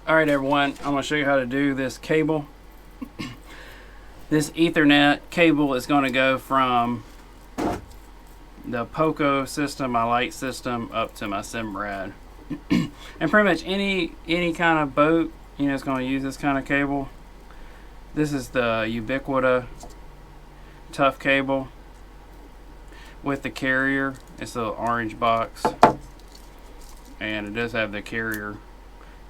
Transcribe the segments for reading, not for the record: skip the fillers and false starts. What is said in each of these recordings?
Alright everyone, I'm going to show you how to do this cable. This Ethernet cable is going to go from the POCO system, my light system, up to my Simrad. And pretty much any kind of boat, is going to use this kind of cable. This is the Ubiquiti tough cable with the carrier. It's the orange box, and it does have the carrier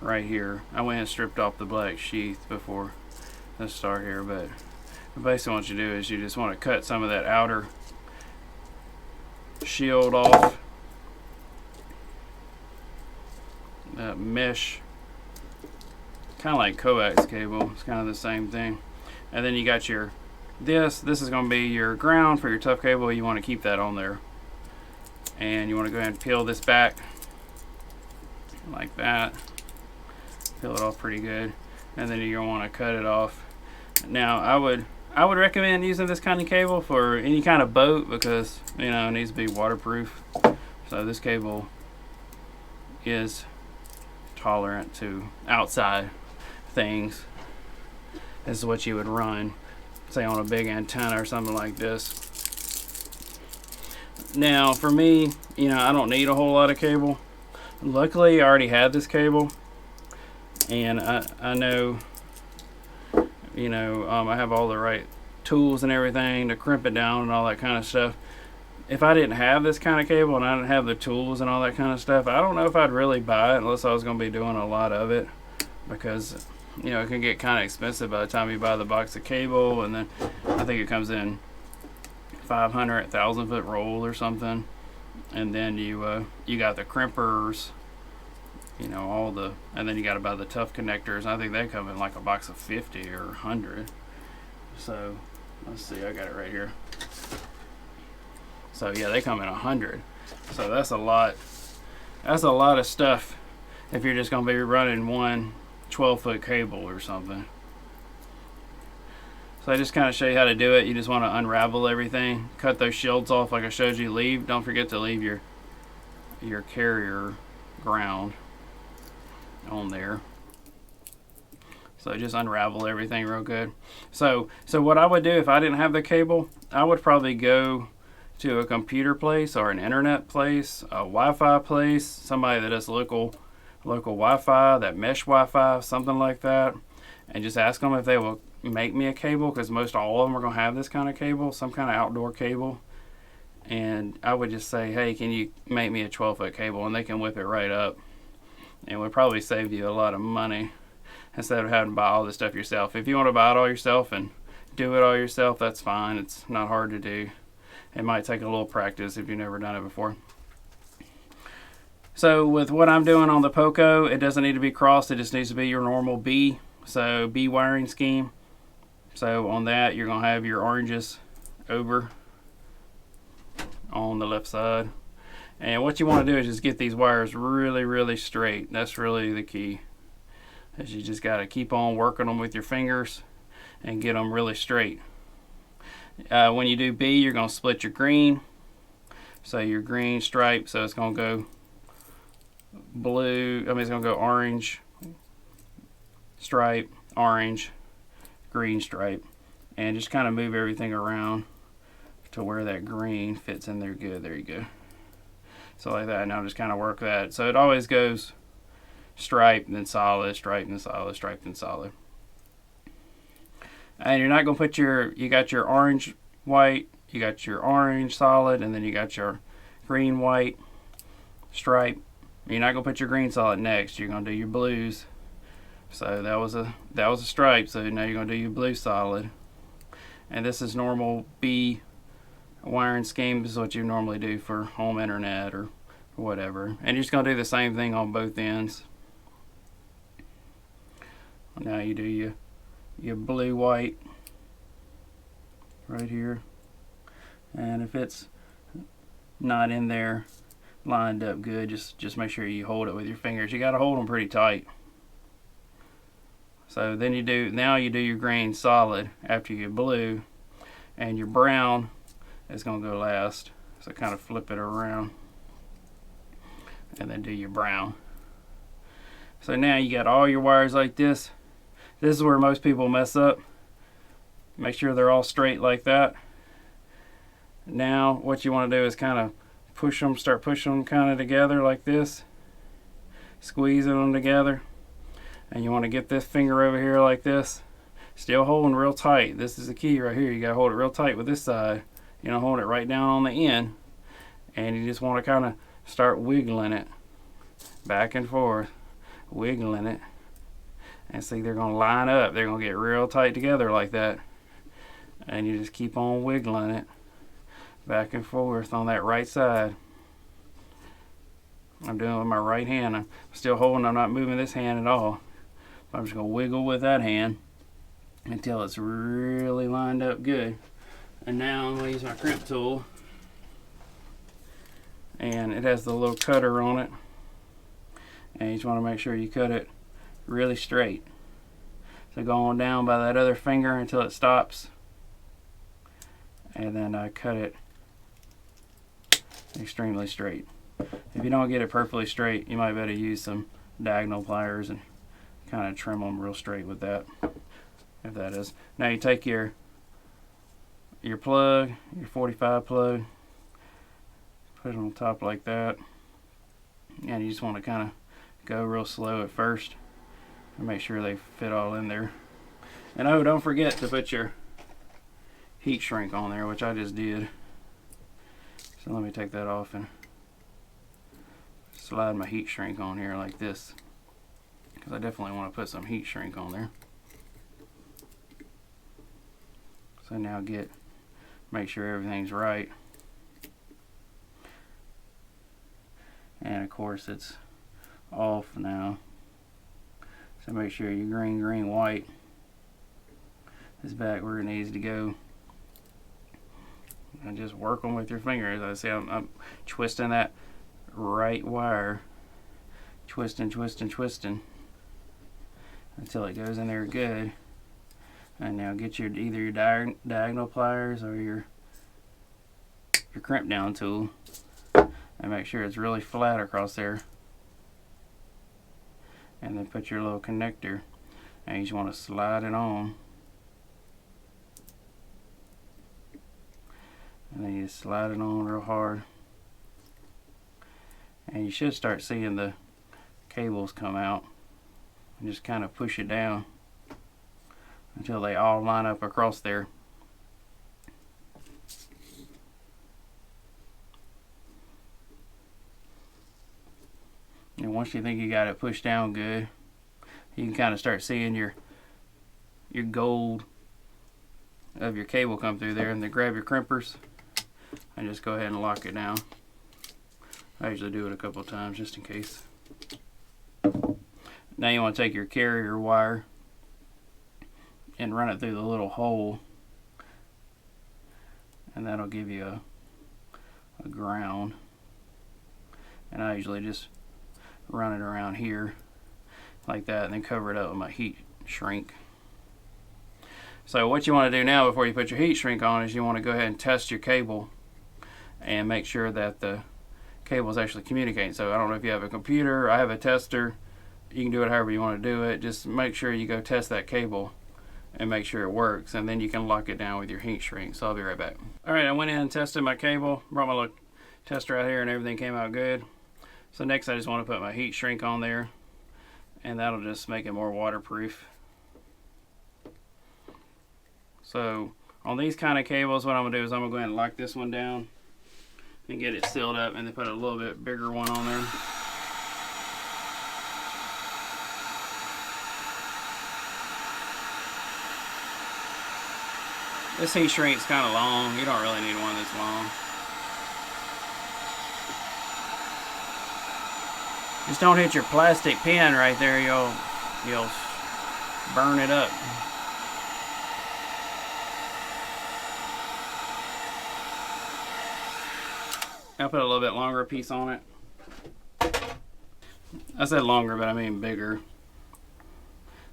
right here. I went and stripped off the black sheath before let's start here, but basically what you do is you just want to cut some of that outer shield off, that mesh, kind of like coax cable. It's kind of the same thing. And then you got your this is going to be your ground for your tough cable. You want to keep that on there, and you want to go ahead and peel this back like that. Peel it off pretty good, and then you're going to want to cut it off. Now I would recommend using this kind of cable for any kind of boat because it needs to be waterproof. So this cable is tolerant to outside things. This is what you would run, say, on a big antenna or something like this. Now for me, I don't need a whole lot of cable. Luckily I already had this cable, and I know I have all the right tools and everything to crimp it down and all that kind of stuff. If I didn't have this kind of cable and I didn't have the tools and all that kind of stuff, I don't know if I'd really buy it unless I was going to be doing a lot of it, because it can get kind of expensive by the time you buy the box of cable, and then I think it comes in 500 1,000-foot roll or something, and then you got the crimpers, and then you got to buy the tough connectors. I think they come in like a box of 50 or 100. So let's see, I got it right here. So yeah, they come in 100. So that's a lot. That's a lot of stuff if you're just going to be running one 12-foot cable or something. So I just kind of show you how to do it. You just want to unravel everything, cut those shields off like I showed you. Don't forget to leave your carrier ground on there. So just unravel everything real good. So what I would do if I didn't have the cable, I would probably go to a computer place or an internet place, a Wi-Fi place, somebody that does local Wi-Fi, that mesh Wi-Fi, something like that, and just ask them if they will make me a cable, because most all of them are going to have this kind of cable, some kind of outdoor cable. And I would just say, hey, can you make me a 12-foot cable? And they can whip it right up. And it would probably save you a lot of money instead of having to buy all this stuff yourself. If you want to buy it all yourself and do it all yourself, that's fine. It's not hard to do. It might take a little practice if you've never done it before. So with what I'm doing on the POCO, it doesn't need to be crossed. It just needs to be your normal B. So B wiring scheme. So on that, you're going to have your oranges over on the left side. And what you want to do is just get these wires really, really straight. That's really the key. Is you just got to keep on working them with your fingers and get them really straight. When you do B, you're going to split your green. So your green stripe, so it's going to go blue, it's going to go orange stripe, orange, green stripe, and just kind of move everything around to where that green fits in there good. There you go. So like that. Now just kind of work that. So it always goes stripe, then solid, stripe, then solid, stripe, then solid. And you're not going to put you got your orange white, you got your orange solid, and then you got your green white stripe. You're not going to put your green solid next. You're going to do your blues. So that was a stripe. So now you're going to do your blue solid. And this is normal B wiring scheme. This is what you normally do for home internet or whatever. And you're just going to do the same thing on both ends. Now you do your blue white right here. And if it's not in there lined up good, just make sure you hold it with your fingers. You got to hold them pretty tight. So then you do your green solid after your blue, and your brown is going to go last. So kind of flip it around and then do your brown. So now you got all your wires like this. This is where most people mess up. Make sure they're all straight like that. Now what you want to do is kind of push them, start pushing them kind of together like this. Squeezing them together. And you want to get this finger over here like this. Still holding real tight. This is the key right here. You got to hold it real tight with this side. You know, hold it right down on the end. And you just want to kind of start wiggling it. Back and forth. Wiggling it. And see, they're going to line up. They're going to get real tight together like that. And you just keep on wiggling it. Back and forth on that right side. I'm doing it with my right hand. I'm still holding. I'm not moving this hand at all. I'm just going to wiggle with that hand until it's really lined up good. And now I'm going to use my crimp tool. And it has the little cutter on it. And you just want to make sure you cut it really straight. So go on down by that other finger until it stops. And then I cut it extremely straight. If you don't get it perfectly straight, you might better use some diagonal pliers and kind of trim them real straight with that, if that is. Now you take your plug, your 45 plug, put it on top like that, and you just want to kind of go real slow at first and make sure they fit all in there. And oh, don't forget to put your heat shrink on there, which I just did. So let me take that off and slide my heat shrink on here like this, because I definitely want to put some heat shrink on there. So now make sure everything's right. And of course it's off now. So make sure your green, white is back where it needs to go. And just work them with your fingers. I see I'm twisting that right wire. Twisting until it goes in there good. And now get either your diagonal pliers or your crimp down tool and make sure it's really flat across there. And then put your little connector and you just want to slide it on. And then you just slide it on real hard. And you should start seeing the cables come out. And just kind of push it down until they all line up across there. And once you think you got it pushed down good, you can kind of start seeing your gold of your cable come through there. And then grab your crimpers and just go ahead and lock it down. I usually do it a couple of times just in case. Now you want to take your carrier wire and run it through the little hole, and that'll give you a ground. And I usually just run it around here like that and then cover it up with my heat shrink. So what you want to do now before you put your heat shrink on is you want to go ahead and test your cable and make sure that the cable is actually communicating. So I don't know if you have a computer, I have a tester, you can do it however you want to do it. Just make sure you go test that cable and make sure it works, and then you can lock it down with your heat shrink. So I'll be right back. Alright, I went in and tested my cable, brought my little tester out here, and everything came out good. So next I just want to put my heat shrink on there, and that'll just make it more waterproof. So on these kind of cables, what I'm going to do is I'm going to go ahead and lock this one down and get it sealed up, and then put a little bit bigger one on there. This heat shrink's kind of long. You don't really need one this long. Just don't hit your plastic pin right there. You'll burn it up. I'll put a little bit longer piece on it. I said longer, but I mean bigger.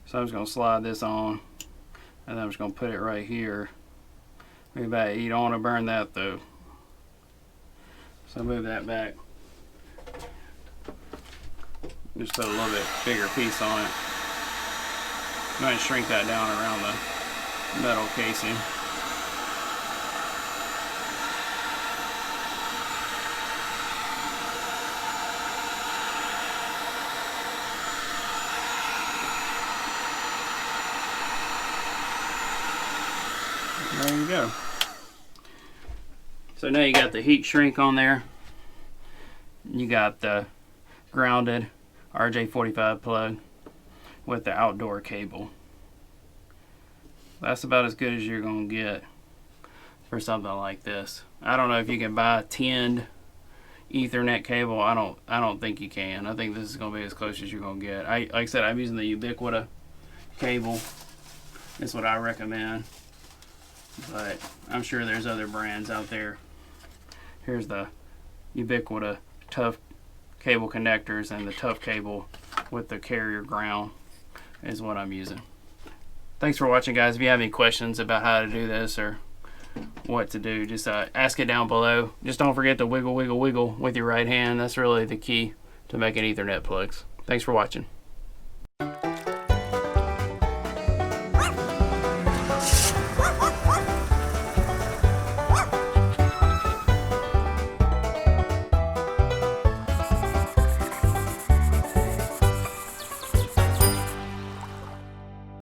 So I'm just going to slide this on, and then I'm just going to put it right here. Move back. You don't want to burn that though. So move that back. Just put a little bit bigger piece on it. I'm going to shrink that down around the metal casing. There you go. So now you got the heat shrink on there. You got the grounded RJ45 plug with the outdoor cable. That's about as good as you're gonna get for something like this. I don't know if you can buy a tinned Ethernet cable. I don't think you can. I think this is gonna be as close as you're gonna get. Like I said, I'm using the Ubiquiti cable. That's what I recommend. But I'm sure there's other brands out there. Here's the Ubiquiti tough cable connectors, and the tough cable with the carrier ground is what I'm using. Thanks for watching, guys. If you have any questions about how to do this or what to do, just ask it down below. Just don't forget to wiggle, wiggle, wiggle with your right hand. That's really the key to making Ethernet plugs. Thanks for watching.